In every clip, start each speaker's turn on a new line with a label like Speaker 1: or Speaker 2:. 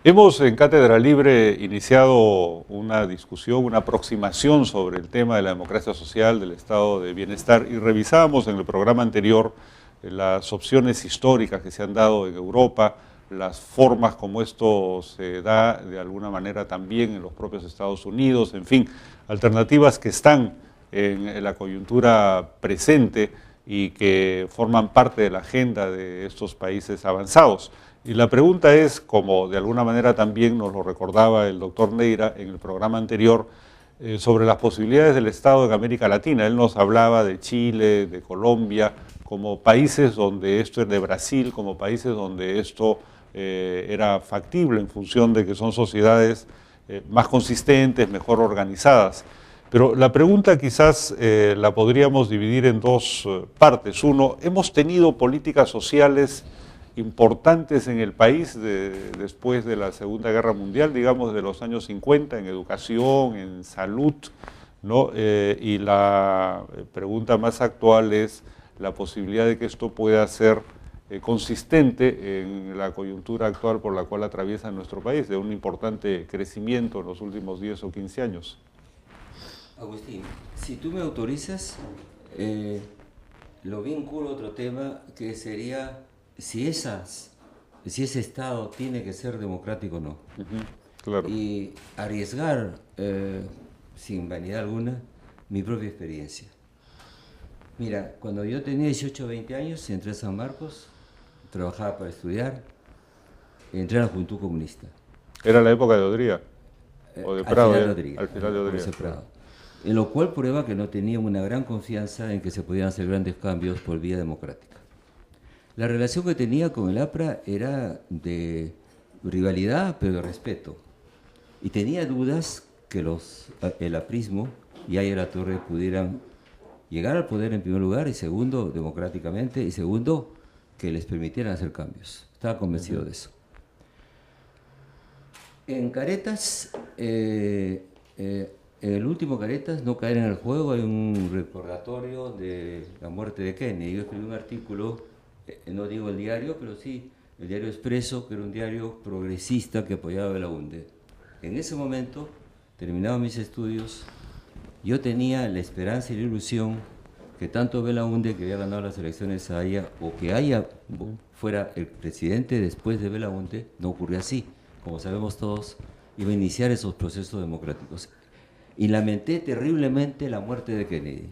Speaker 1: Hemos en Cátedra Libre iniciado una discusión, una aproximación sobre el tema de la democracia social, del estado de bienestar, y revisábamos en el programa anterior las opciones históricas que se han dado en Europa, las formas como esto se da de alguna manera también en los propios Estados Unidos, en fin, alternativas que están en la coyuntura presente y que forman parte de la agenda de estos países avanzados. Y la pregunta es, como de alguna manera también nos lo recordaba el doctor Neira en el programa anterior, sobre las posibilidades del Estado en América Latina. Él nos hablaba de Chile, de Colombia, como países donde esto es de Brasil, como países donde esto era factible en función de que son sociedades más consistentes, mejor organizadas. Pero la pregunta quizás la podríamos dividir en dos partes. Uno, ¿hemos tenido políticas sociales importantes en el país después de la Segunda Guerra Mundial, digamos de los años 50, en educación, en salud, ¿no? Y la pregunta más actual es la posibilidad de que esto pueda ser consistente en la coyuntura actual por la cual atraviesa nuestro país, de un importante crecimiento en los últimos 10 o 15 años.
Speaker 2: Agustín, si tú me autorizas, lo vinculo a otro tema que sería si ese Estado tiene que ser democrático o no.
Speaker 1: Claro.
Speaker 2: Y arriesgar, sin vanidad alguna, mi propia experiencia. Mira, cuando yo tenía 18 o 20 años, entré a San Marcos, trabajaba para estudiar, entré a la Juventud Comunista.
Speaker 1: ¿Era la época de Odría? ¿O de Prado?
Speaker 2: Al final de Odría. En lo cual prueba que no tenía una gran confianza en que se podían hacer grandes cambios por vía democrática. La relación que tenía con el APRA era de rivalidad, pero de respeto. Y tenía dudas que el aprismo y Aya La Torre pudieran llegar al poder en primer lugar, y segundo, democráticamente, y segundo, que les permitieran hacer cambios. Estaba convencido de eso. En Caretas, en el último Caretas, no caer en el juego, hay un recordatorio de la muerte de Kennedy. Yo escribí un artículo, no digo el diario, pero sí el diario Expreso, que era un diario progresista que apoyaba a Belaúnde. En ese momento, terminados mis estudios, yo tenía la esperanza y la ilusión que tanto Belaúnde, que había ganado las elecciones a Aya, o que Aya fuera el presidente después de Belaúnde, no ocurrió así. Como sabemos todos, iba a iniciar esos procesos democráticos. Y lamenté terriblemente la muerte de Kennedy.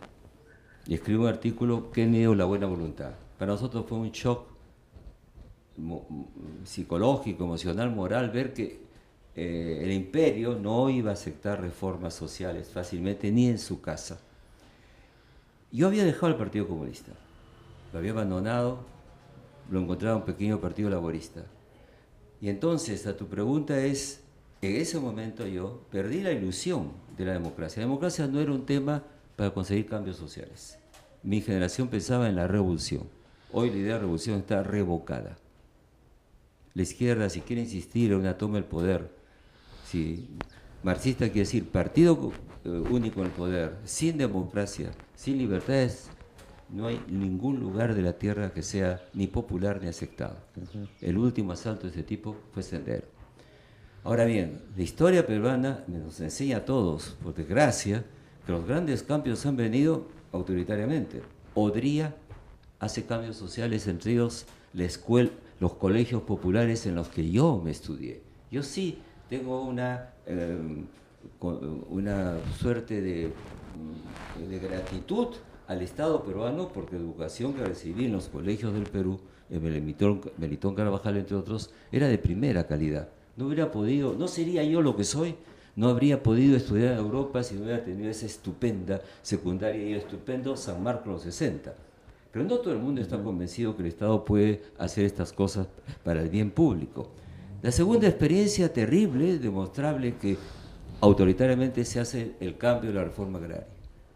Speaker 2: Y escribí un artículo, Kennedy o la buena voluntad. Para nosotros fue un shock psicológico, emocional, moral, ver que el imperio no iba a aceptar reformas sociales fácilmente, ni en su casa. Yo había dejado el Partido Comunista, lo había abandonado, lo encontraba un pequeño partido laborista. Y entonces, a tu pregunta es, en ese momento yo perdí la ilusión de la democracia. La democracia no era un tema para conseguir cambios sociales. Mi generación pensaba en la revolución. Hoy la idea de revolución está revocada. La izquierda, si quiere insistir en una toma del poder, si marxista quiere decir partido único en el poder, sin democracia, sin libertades, no hay ningún lugar de la tierra que sea ni popular ni aceptado. El último asalto de ese tipo fue Sendero. Ahora bien, la historia peruana nos enseña a todos, por desgracia, que los grandes cambios han venido autoritariamente. Odría hace cambios sociales, entre ellos la escuela, los colegios populares en los que yo me estudié. Yo sí tengo una suerte de gratitud al Estado peruano, porque la educación que recibí en los colegios del Perú, en Melitón Carvajal, entre otros, era de primera calidad. No hubiera podido, no sería yo lo que soy, no habría podido estudiar en Europa si no hubiera tenido esa estupenda secundaria y estupendo San Marcos los 60. Pero no todo el mundo está convencido que el Estado puede hacer estas cosas para el bien público. La segunda experiencia terrible, demostrable, que autoritariamente se hace el cambio de la reforma agraria.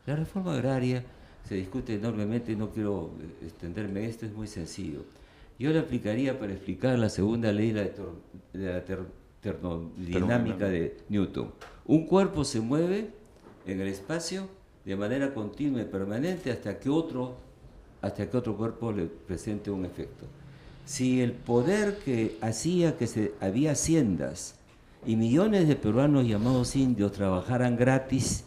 Speaker 2: La reforma agraria se discute enormemente, no quiero extenderme esto, es muy sencillo. Yo le aplicaría para explicar la segunda ley de la termodinámica de Newton. Un cuerpo se mueve en el espacio de manera continua y permanente hasta que otro cuerpo le presente un efecto. Si el poder que hacía había haciendas y millones de peruanos llamados indios trabajaran gratis,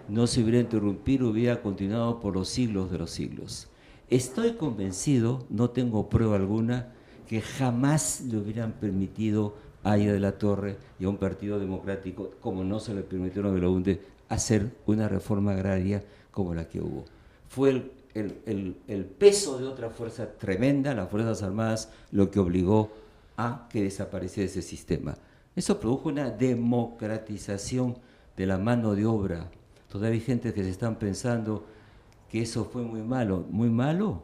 Speaker 2: no se hubiera interrumpido, hubiera continuado por los siglos de los siglos. Estoy convencido, no tengo prueba alguna, que jamás le hubieran permitido a Aya de la Torre y a un partido democrático, como no se le permitieron a Belaúnde, hacer una reforma agraria como la que hubo. Fue el peso de otra fuerza tremenda, las Fuerzas Armadas, lo que obligó a que desapareciera ese sistema. Eso produjo una democratización de la mano de obra. Todavía hay gente que se están pensando que eso fue muy malo,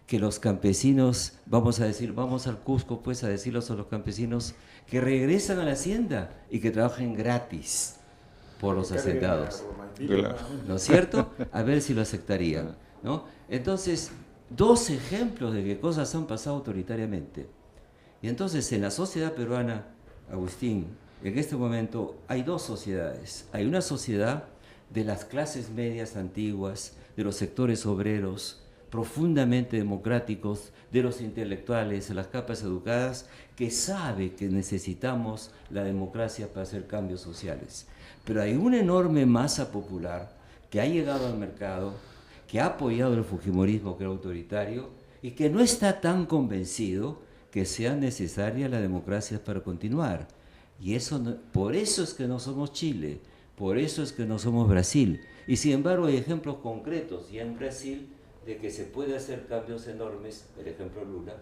Speaker 2: que los campesinos, vamos a decir, vamos al Cusco pues a decirles a los campesinos que regresan a la hacienda y que trabajen gratis por los hacendados. ¿No es cierto? A ver si lo aceptarían, ¿no? Entonces, dos ejemplos de que cosas han pasado autoritariamente. Y entonces en la sociedad peruana, Agustín, en este momento hay dos sociedades. Hay una sociedad de las clases medias antiguas, de los sectores obreros, profundamente democráticos, de los intelectuales, de las capas educadas, que sabe que necesitamos la democracia para hacer cambios sociales. Pero hay una enorme masa popular que ha llegado al mercado, que ha apoyado el fujimorismo, que era autoritario, y que no está tan convencido que sea necesaria la democracia para continuar. Y eso no, por eso es que no somos Chile, por eso es que no somos Brasil. Y sin embargo hay ejemplos concretos, y en Brasil, de que se puede hacer cambios enormes, el ejemplo Lula,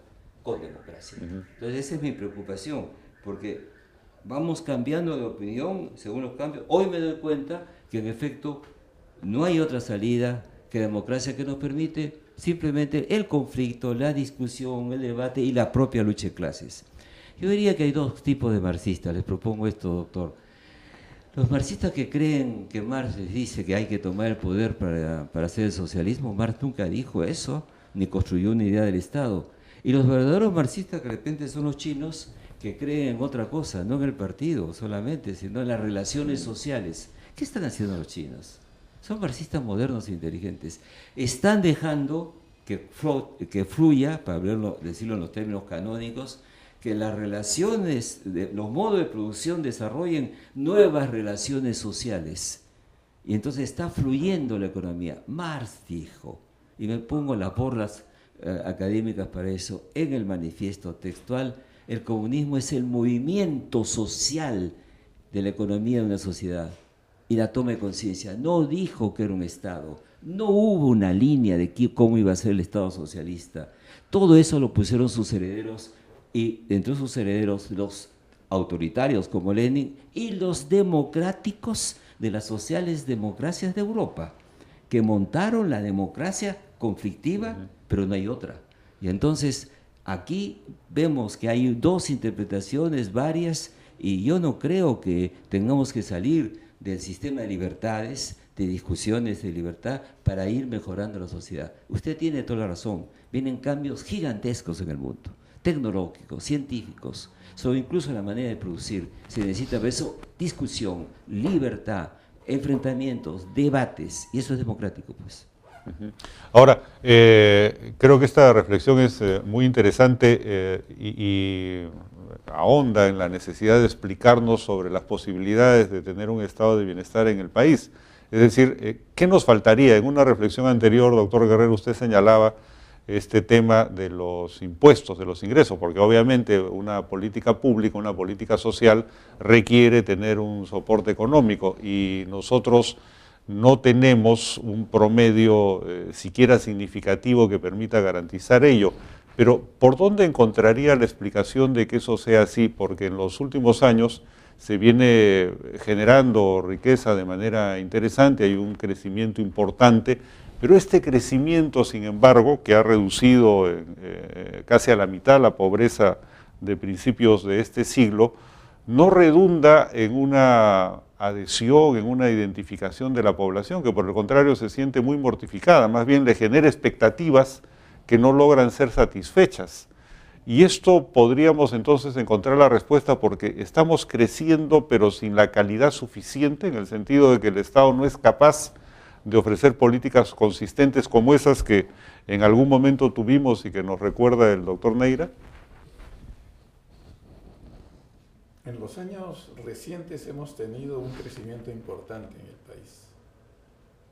Speaker 2: con democracia. Entonces esa es mi preocupación, porque vamos cambiando de opinión según los cambios. Hoy me doy cuenta que en efecto no hay otra salida que democracia que nos permite simplemente el conflicto, la discusión, el debate y la propia lucha de clases. Yo diría que hay dos tipos de marxistas, les propongo esto, doctor. Los marxistas que creen que Marx les dice que hay que tomar el poder para hacer el socialismo, Marx nunca dijo eso, ni construyó una idea del Estado. Y los verdaderos marxistas que de repente son los chinos que creen en otra cosa, no en el partido solamente, sino en las relaciones sociales. ¿Qué están haciendo los chinos? Son marxistas modernos e inteligentes. Están dejando que fluya, para decirlo en los términos canónicos, que las relaciones, los modos de producción desarrollen nuevas relaciones sociales. Y entonces está fluyendo la economía. Marx dijo, y me pongo las porras académicas para eso, en el manifiesto textual, el comunismo es el movimiento social de la economía de una sociedad. Y la toma de conciencia. No dijo que era un Estado. No hubo una línea de cómo iba a ser el Estado socialista. Todo eso lo pusieron sus herederos, y entre sus herederos los autoritarios como Lenin y los democráticos de las sociales democracias de Europa, que montaron la democracia conflictiva, pero no hay otra. Y entonces aquí vemos que hay dos interpretaciones varias, y yo no creo que tengamos que salir del sistema de libertades, de discusiones de libertad, para ir mejorando la sociedad. Usted tiene toda la razón, vienen cambios gigantescos en el mundo, tecnológicos, científicos, sobre incluso la manera de producir. Se necesita por eso discusión, libertad, enfrentamientos, debates, y eso es democrático, pues.
Speaker 1: Ahora, creo que esta reflexión es muy interesante y ahonda en la necesidad de explicarnos sobre las posibilidades de tener un estado de bienestar en el país. Es decir, ¿qué nos faltaría? En una reflexión anterior, doctor Guerrero, usted señalaba este tema de los impuestos, de los ingresos, porque obviamente una política pública, una política social requiere tener un soporte económico, y nosotros no tenemos un promedio siquiera significativo que permita garantizar ello. Pero ¿por dónde encontraría la explicación de que eso sea así? Porque en los últimos años se viene generando riqueza de manera interesante, hay un crecimiento importante, pero este crecimiento, sin embargo, que ha reducido casi a la mitad la pobreza de principios de este siglo, no redunda en una adhesión, en una identificación de la población, que por el contrario se siente muy mortificada, más bien le genera expectativas que no logran ser satisfechas. Y esto podríamos entonces encontrar la respuesta porque estamos creciendo pero sin la calidad suficiente, en el sentido de que el Estado no es capaz de ofrecer políticas consistentes como esas que en algún momento tuvimos y que nos recuerda el doctor Neira?
Speaker 3: En los años recientes hemos tenido un crecimiento importante en el país,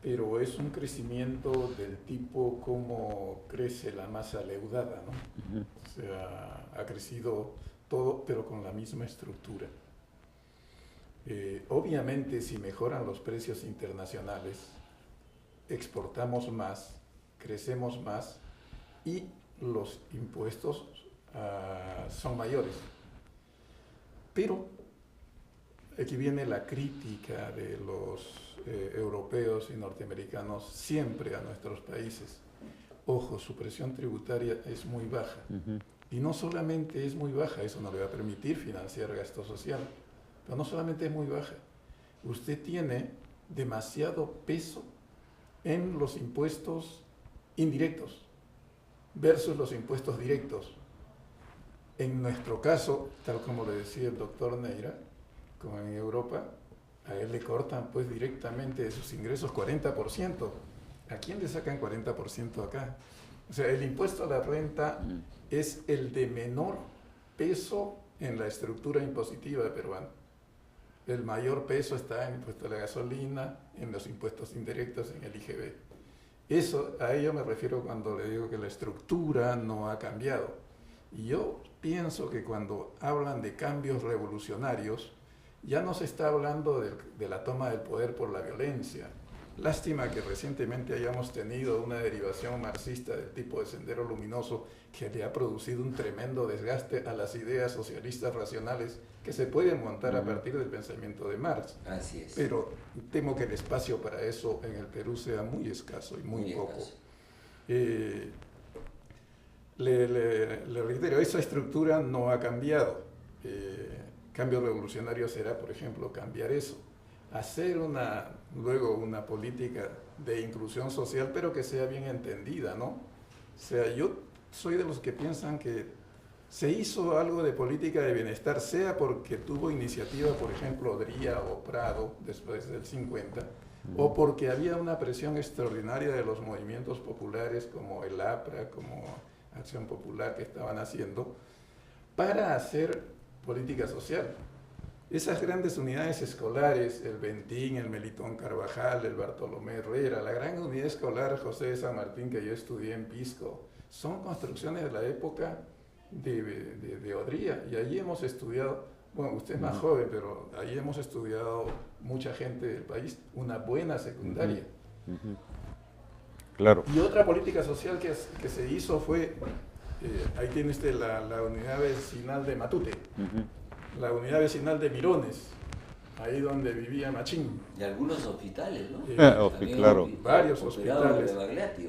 Speaker 3: pero es un crecimiento del tipo como crece la masa leudada, ¿no? O sea, ha crecido todo, pero con la misma estructura. Obviamente, si mejoran los precios internacionales, exportamos más, crecemos más y los impuestos son mayores. Pero aquí viene la crítica de los europeos y norteamericanos siempre a nuestros países. Ojo, su presión tributaria es muy baja. Y no solamente es muy baja, eso no le va a permitir financiar gasto social, pero no solamente es muy baja. Usted tiene demasiado peso en los impuestos indirectos versus los impuestos directos. En nuestro caso, tal como le decía el doctor Neira, como en Europa, a él le cortan pues directamente de sus ingresos 40%. ¿A quién le sacan 40% acá? O sea, el impuesto a la renta es el de menor peso en la estructura impositiva peruana. El mayor peso está en el impuesto a la gasolina, en los impuestos indirectos, en el IGB. Eso, a ello me refiero cuando le digo que la estructura no ha cambiado. Y yo pienso que cuando hablan de cambios revolucionarios, ya no se está hablando de la toma del poder por la violencia. Lástima que recientemente hayamos tenido una derivación marxista del tipo de Sendero Luminoso que le ha producido un tremendo desgaste a las ideas socialistas racionales que se pueden montar a partir del pensamiento de Marx.
Speaker 2: Así es.
Speaker 3: Pero temo que el espacio para eso en el Perú sea muy escaso y muy poco. Le reitero, esa estructura no ha cambiado. Cambio revolucionario será, por ejemplo, cambiar eso. Hacer luego una política de inclusión social, pero que sea bien entendida, ¿no? O sea, yo soy de los que piensan que se hizo algo de política de bienestar, sea porque tuvo iniciativa, por ejemplo, Odría o Prado, después del 50, o porque había una presión extraordinaria de los movimientos populares como el APRA, como Acción Popular, que estaban haciendo, para hacer política social. Esas grandes unidades escolares, el Bentín, el Melitón Carvajal, el Bartolomé Herrera, la gran unidad escolar José de San Martín que yo estudié en Pisco, son construcciones de la época de Odría, y allí hemos estudiado, bueno, usted es más joven, pero allí hemos estudiado mucha gente del país, una buena secundaria.
Speaker 1: Claro.
Speaker 3: Y otra política social que se hizo fue, ahí tiene usted la unidad vecinal de Matute, la unidad vecinal de Mirones, ahí donde vivía Machín.
Speaker 2: Y algunos hospitales, ¿no?
Speaker 1: Claro.
Speaker 3: Varios hospitales.
Speaker 2: De Bagliati,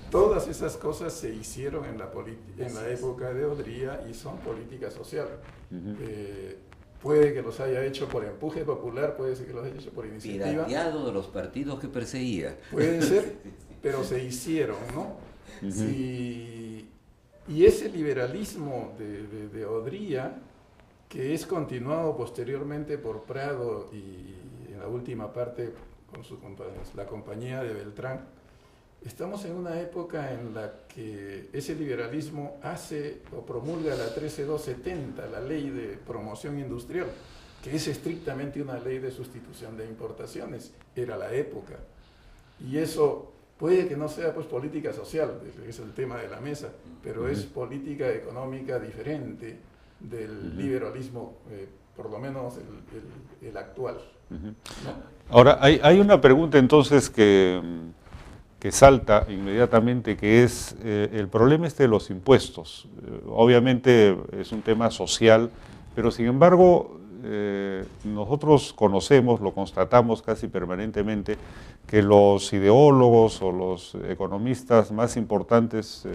Speaker 3: Todas esas cosas se hicieron en la época de Odría y son política social. Puede que los haya hecho por empuje popular, puede ser que los haya hecho por iniciativa.
Speaker 2: Pirateado de los partidos que perseguía.
Speaker 3: Puede ser, pero se hicieron, ¿no? Y ese liberalismo de Odría, que es continuado posteriormente por Prado y en la última parte con la compañía de Beltrán, estamos en una época en la que ese liberalismo hace o promulga la 13270, la ley de promoción industrial, que es estrictamente una ley de sustitución de importaciones, era la época. Y eso puede que no sea pues política social, es el tema de la mesa, pero es política económica diferente del liberalismo, por lo menos el actual. ¿No?
Speaker 1: Ahora, hay una pregunta entonces que salta inmediatamente, que es el problema de los impuestos. Obviamente es un tema social, pero sin embargo nosotros conocemos, lo constatamos casi permanentemente, que los ideólogos o los economistas más importantes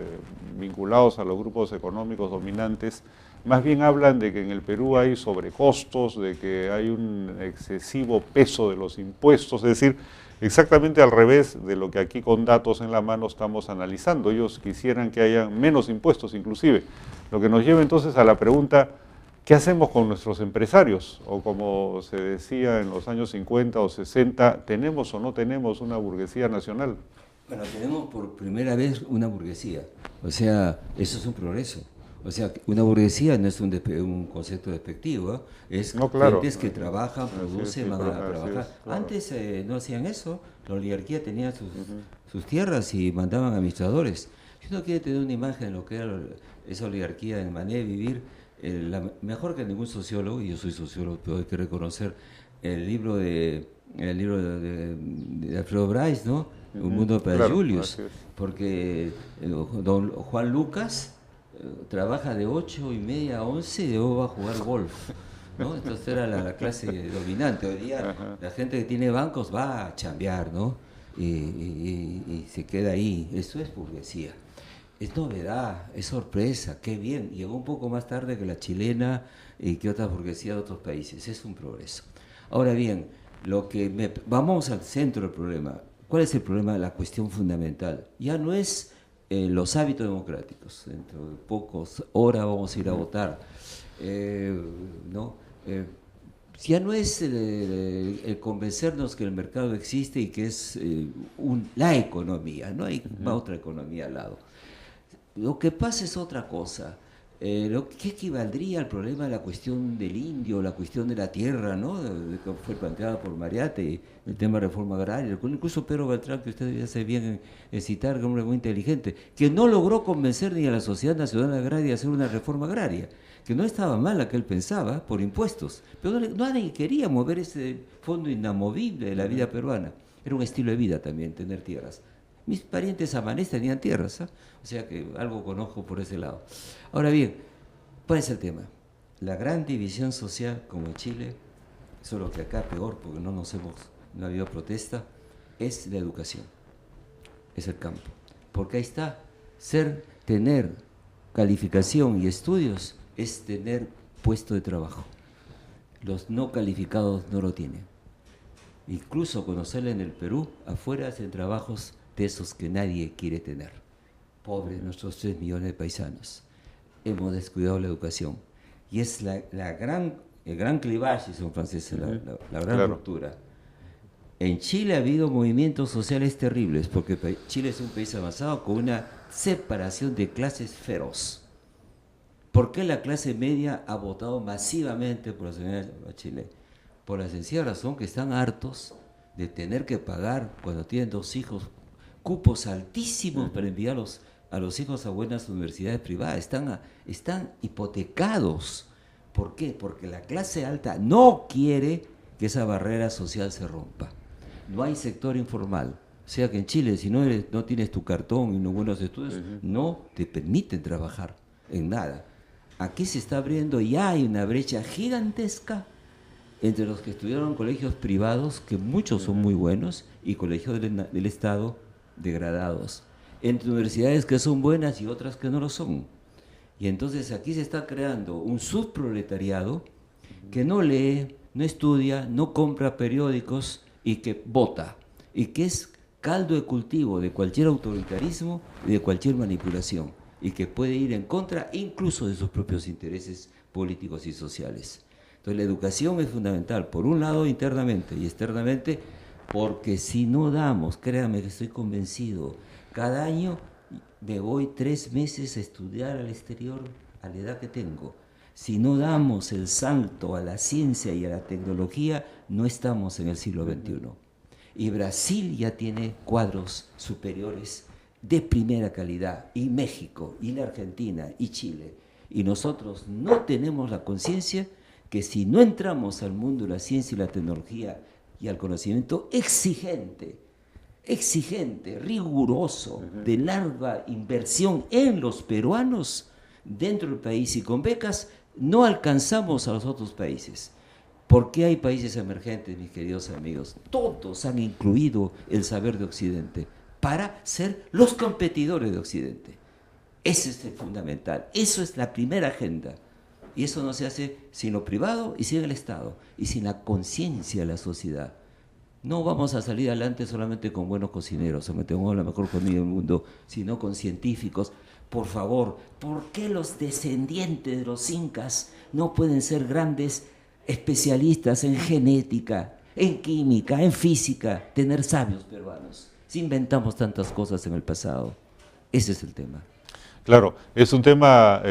Speaker 1: vinculados a los grupos económicos dominantes más bien hablan de que en el Perú hay sobrecostos, de que hay un excesivo peso de los impuestos, es decir, exactamente al revés de lo que aquí con datos en la mano estamos analizando. Ellos quisieran que haya menos impuestos inclusive, lo que nos lleva entonces a la pregunta: ¿qué hacemos con nuestros empresarios? O como se decía en los años 50 o 60, ¿tenemos o no tenemos una burguesía nacional?
Speaker 2: Bueno, tenemos por primera vez una burguesía. O sea, eso es un progreso. O sea, una burguesía no es un concepto despectivo, ¿eh? Es
Speaker 1: no, claro,
Speaker 2: gentes que trabajan, producen, van a trabajar.
Speaker 1: Claro.
Speaker 2: Antes no hacían eso. La oligarquía tenía sus tierras y mandaban administradores. Si uno quiere tener una imagen de lo que era esa oligarquía, de manera de vivir, mejor que ningún sociólogo, y yo soy sociólogo, pero hay que reconocer el libro de Alfredo Bryce, ¿no? Un mundo para
Speaker 1: claro,
Speaker 2: Julius, porque don Juan Lucas trabaja de 8:30 a 11 y luego va a jugar golf, ¿no? Entonces era la clase dominante. Hoy día la gente que tiene bancos va a chambear, ¿no? Y se queda ahí. Eso es burguesía. Es novedad, es sorpresa, qué bien. Llegó un poco más tarde que la chilena y que otras burguesías de otros países. Es un progreso. Ahora bien, vamos al centro del problema. ¿Cuál es el problema? La cuestión fundamental. Ya no es los hábitos democráticos. Dentro de pocas horas vamos a ir a votar. ¿No? Ya no es el convencernos que el mercado existe y que es la economía. No hay otra economía al lado. Lo que pasa es otra cosa. Lo que equivaldría al problema de la cuestión del indio, la cuestión de la tierra, ¿no? Que fue planteada por Mariate, el tema de reforma agraria, incluso Pedro Beltrán, que usted debía hacer bien en citar, que es un hombre muy inteligente, que no logró convencer ni a la Sociedad Nacional Agraria a hacer una reforma agraria, que no estaba mal la que él pensaba por impuestos, pero nadie quería mover ese fondo inamovible de la vida peruana. Era un estilo de vida también, tener tierras. Mis parientes amanés tenían tierras, ¿eh? O sea que algo conozco por ese lado. Ahora bien, ¿cuál es el tema? La gran división social, como en Chile, solo que acá peor, porque no ha habido protesta, es la educación, es el campo. Porque ahí está, tener calificación y estudios es tener puesto de trabajo. Los no calificados no lo tienen. Incluso cuando salen del Perú, afuera hacen trabajos de esos que nadie quiere tener. Pobres nuestros 3 millones de paisanos. Hemos descuidado la educación. Y es el gran clivaje, son franceses, la gran ruptura. En Chile ha habido movimientos sociales terribles, porque Chile es un país avanzado con una separación de clases feroz. ¿Por qué la clase media ha votado masivamente por la señora Bachelet? Por la sencilla razón que están hartos de tener que pagar, cuando tienen 2 hijos, cupos altísimos para enviar a los hijos a buenas universidades privadas. Están hipotecados. ¿Por qué? Porque la clase alta no quiere que esa barrera social se rompa. No hay sector informal. O sea que en Chile, si no tienes tu cartón y no buenos estudios, no te permiten trabajar en nada. Aquí se está abriendo, ya hay una brecha gigantesca entre los que estudiaron en colegios privados, que muchos son muy buenos, y colegios del Estado degradados, entre universidades que son buenas y otras que no lo son. Y entonces aquí se está creando un subproletariado que no lee, no estudia, no compra periódicos y que vota, y que es caldo de cultivo de cualquier autoritarismo y de cualquier manipulación, y que puede ir en contra incluso de sus propios intereses políticos y sociales. Entonces la educación es fundamental, por un lado internamente y externamente, porque si no damos, créanme que estoy convencido, cada año me voy 3 meses a estudiar al exterior a la edad que tengo. Si no damos el salto a la ciencia y a la tecnología, no estamos en el siglo XXI. Y Brasil ya tiene cuadros superiores de primera calidad, y México, y la Argentina, y Chile. Y nosotros no tenemos la conciencia que si no entramos al mundo de la ciencia y la tecnología y al conocimiento exigente, riguroso, de larga inversión en los peruanos dentro del país y con becas, no alcanzamos a los otros países. ¿Por qué hay países emergentes, mis queridos amigos? Todos han incluido el saber de Occidente para ser los competidores de Occidente. Ese es el fundamental, eso es la primera agenda. Y eso no se hace sin lo privado y sin el Estado, y sin la conciencia de la sociedad. No vamos a salir adelante solamente con buenos cocineros, o que tengamos la mejor comida del mundo, sino con científicos. por favor, ¿por qué los descendientes de los incas no pueden ser grandes especialistas en genética, en química, en física, tener sabios peruanos? Si inventamos tantas cosas en el pasado. Ese es el tema.
Speaker 1: Claro, es un tema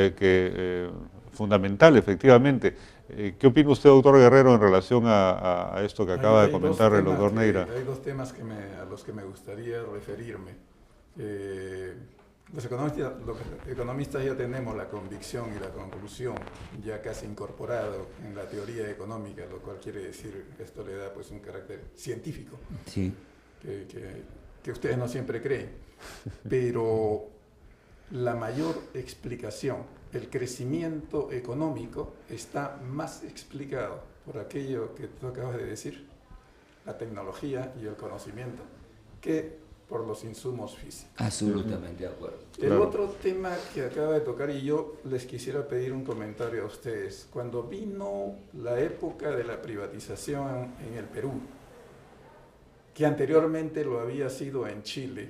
Speaker 1: fundamental, efectivamente. ¿Qué opina usted, doctor Guerrero, en relación a esto que acaba de comentar el doctor Neira?
Speaker 3: Hay dos temas a los que me gustaría referirme. Los economistas ya tenemos la convicción y la conclusión ya casi incorporado en la teoría económica, lo cual quiere decir, esto le da pues un carácter científico,
Speaker 2: sí,
Speaker 3: que ustedes no siempre creen, pero la mayor explicación, el crecimiento económico está más explicado por aquello que tú acabas de decir, la tecnología y el conocimiento, que por los insumos físicos.
Speaker 2: Absolutamente de acuerdo.
Speaker 3: El otro tema que acaba de tocar, y yo les quisiera pedir un comentario a ustedes, cuando vino la época de la privatización en el Perú, que anteriormente lo había sido en Chile,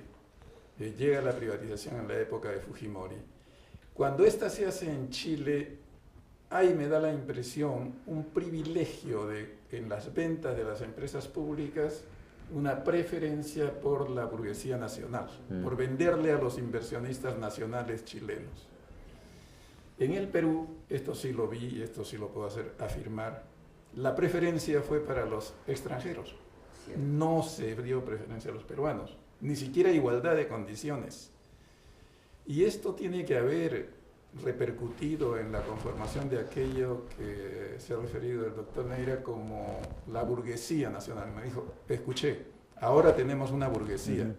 Speaker 3: llega la privatización en la época de Fujimori. Cuando esta se hace en Chile, ahí me da la impresión un privilegio en las ventas de las empresas públicas, una preferencia por la burguesía nacional, por venderle a los inversionistas nacionales chilenos. En el Perú, esto sí lo vi y esto sí lo puedo afirmar, la preferencia fue para los extranjeros. No se dio preferencia a los peruanos, ni siquiera igualdad de condiciones. Y esto tiene que haber repercutido en la conformación de aquello que se ha referido el doctor Neira como la burguesía nacional. Me dijo, escuché, ahora tenemos una burguesía,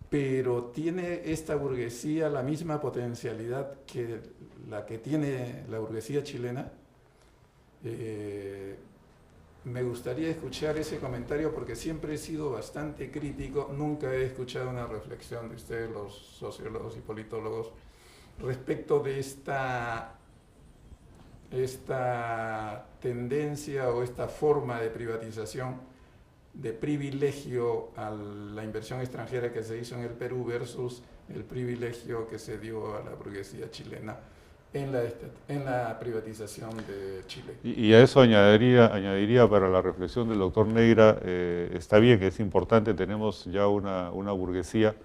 Speaker 3: pero ¿tiene esta burguesía la misma potencialidad que la que tiene la burguesía chilena? Me gustaría escuchar ese comentario porque siempre he sido bastante crítico, nunca he escuchado una reflexión de ustedes, los sociólogos y politólogos, respecto de esta tendencia o esta forma de privatización, de privilegio a la inversión extranjera que se hizo en el Perú versus el privilegio que se dio a la burguesía chilena en la privatización de Chile.
Speaker 1: Y a eso añadiría para la reflexión del doctor Neira, está bien, es importante, tenemos ya una burguesía.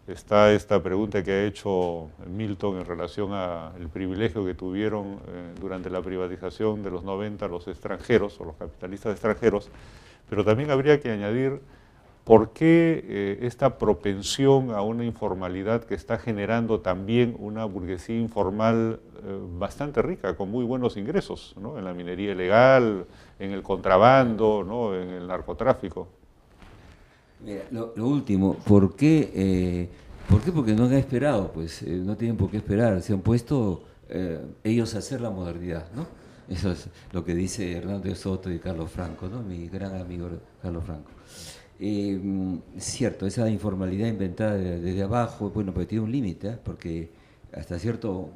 Speaker 1: Está esta pregunta que ha hecho Milton en relación al privilegio que tuvieron durante la privatización de los 90 los extranjeros o los capitalistas extranjeros, pero también habría que añadir por qué esta propensión a una informalidad que está generando también una burguesía informal bastante rica, con muy buenos ingresos, ¿no? En la minería ilegal, en el contrabando, ¿no? En el narcotráfico.
Speaker 2: Mira, lo último, ¿por qué? Porque no han esperado, pues no tienen por qué esperar, se han puesto ellos a hacer la modernidad, ¿no? Eso es lo que dice Hernando Soto y Carlos Franco, ¿no? Mi gran amigo Carlos Franco. Cierto, esa informalidad inventada desde abajo, bueno, pues tiene un límite, porque hasta cierto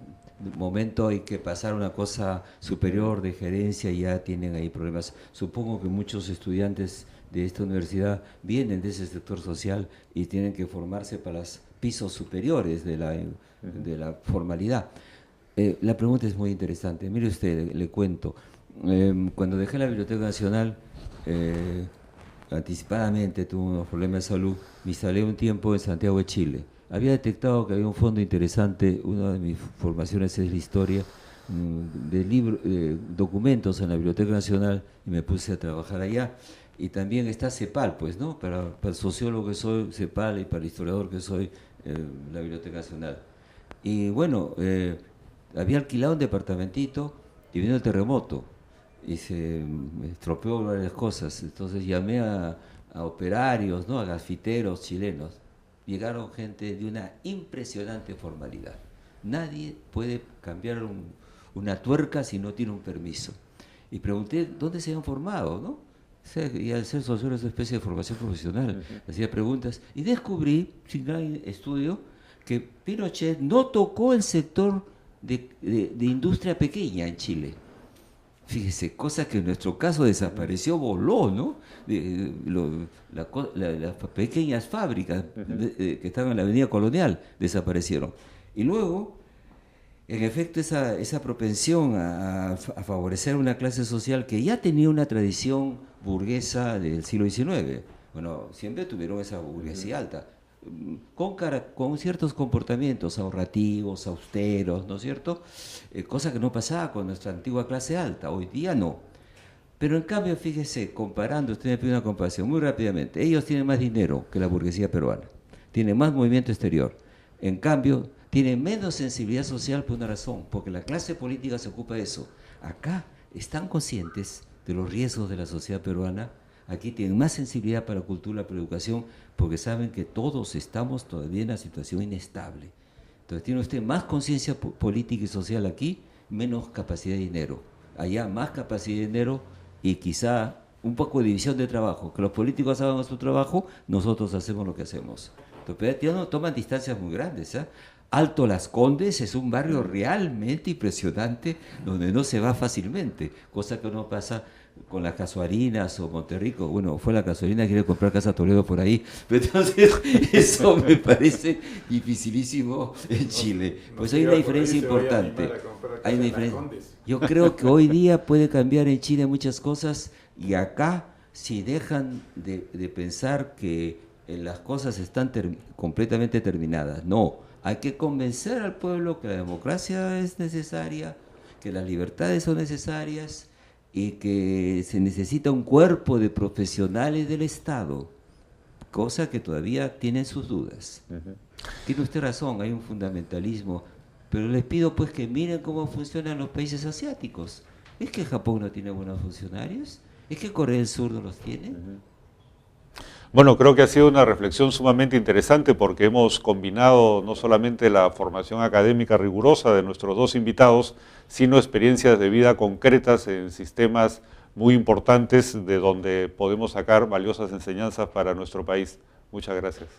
Speaker 2: momento hay que pasar a una cosa superior de gerencia y ya tienen ahí problemas. Supongo que muchos estudiantes de esta universidad vienen de ese sector social y tienen que formarse para los pisos superiores de la formalidad. La pregunta es muy interesante. Mire usted, le cuento. Cuando dejé la Biblioteca Nacional, anticipadamente tuve unos problemas de salud, me instalé un tiempo en Santiago de Chile. Había detectado que había un fondo interesante, una de mis formaciones es la historia, de documentos en la Biblioteca Nacional, y me puse a trabajar allá. Y también está CEPAL, pues, ¿no? Para el sociólogo que soy, CEPAL, y para el historiador que soy, la Biblioteca Nacional. Y bueno, había alquilado un departamentito y vino el terremoto y se me estropeó varias cosas. Entonces llamé a operarios, ¿no? A gafiteros chilenos. Llegaron gente de una impresionante formalidad. Nadie puede cambiar una tuerca si no tiene un permiso. Y pregunté dónde se habían formado, ¿no? Y al ser sociólogo es una especie de formación profesional, hacía preguntas y descubrí, sin gran estudio, que Pinochet no tocó el sector de industria pequeña en Chile. Fíjese, cosa que en nuestro caso desapareció, voló, ¿no? Las pequeñas fábricas que estaban en la Avenida Colonial desaparecieron. Y luego, en efecto, esa propensión a favorecer una clase social que ya tenía una tradición burguesa del siglo XIX. Bueno, siempre tuvieron esa burguesía alta, con ciertos comportamientos ahorrativos, austeros, ¿no es cierto? Cosa que no pasaba con nuestra antigua clase alta, hoy día no. Pero en cambio, fíjese, comparando, usted me pide una comparación muy rápidamente, ellos tienen más dinero que la burguesía peruana, tienen más movimiento exterior, en cambio, tienen menos sensibilidad social por una razón, porque la clase política se ocupa de eso. Acá están conscientes de los riesgos de la sociedad peruana, aquí tienen más sensibilidad para la cultura, para la educación, porque saben que todos estamos todavía en una situación inestable. Entonces tiene usted más conciencia política y social aquí, menos capacidad de dinero. Allá más capacidad de dinero y quizá un poco de división de trabajo, que los políticos hagan su trabajo, nosotros hacemos lo que hacemos. Entonces toman distancias muy grandes, ¿eh? Alto Las Condes es un barrio realmente impresionante donde no se va fácilmente, cosa que no pasa con las Casuarinas o Monterrico. Bueno, fue la Casuarina que quiere comprar Casa Toledo por ahí, pero entonces eso me parece dificilísimo en Chile. Pues hay una diferencia importante. Hay una diferencia. Yo creo que hoy día puede cambiar en Chile muchas cosas y acá, si dejan de pensar que las cosas están completamente terminadas, no. Hay que convencer al pueblo que la democracia es necesaria, que las libertades son necesarias y que se necesita un cuerpo de profesionales del Estado, cosa que todavía tienen sus dudas. Tiene usted razón, hay un fundamentalismo, pero les pido pues que miren cómo funcionan los países asiáticos. ¿Es que Japón no tiene buenos funcionarios? ¿Es que Corea del Sur no los tiene?
Speaker 1: Bueno, creo que ha sido una reflexión sumamente interesante porque hemos combinado no solamente la formación académica rigurosa de nuestros dos invitados, sino experiencias de vida concretas en sistemas muy importantes de donde podemos sacar valiosas enseñanzas para nuestro país. Muchas gracias.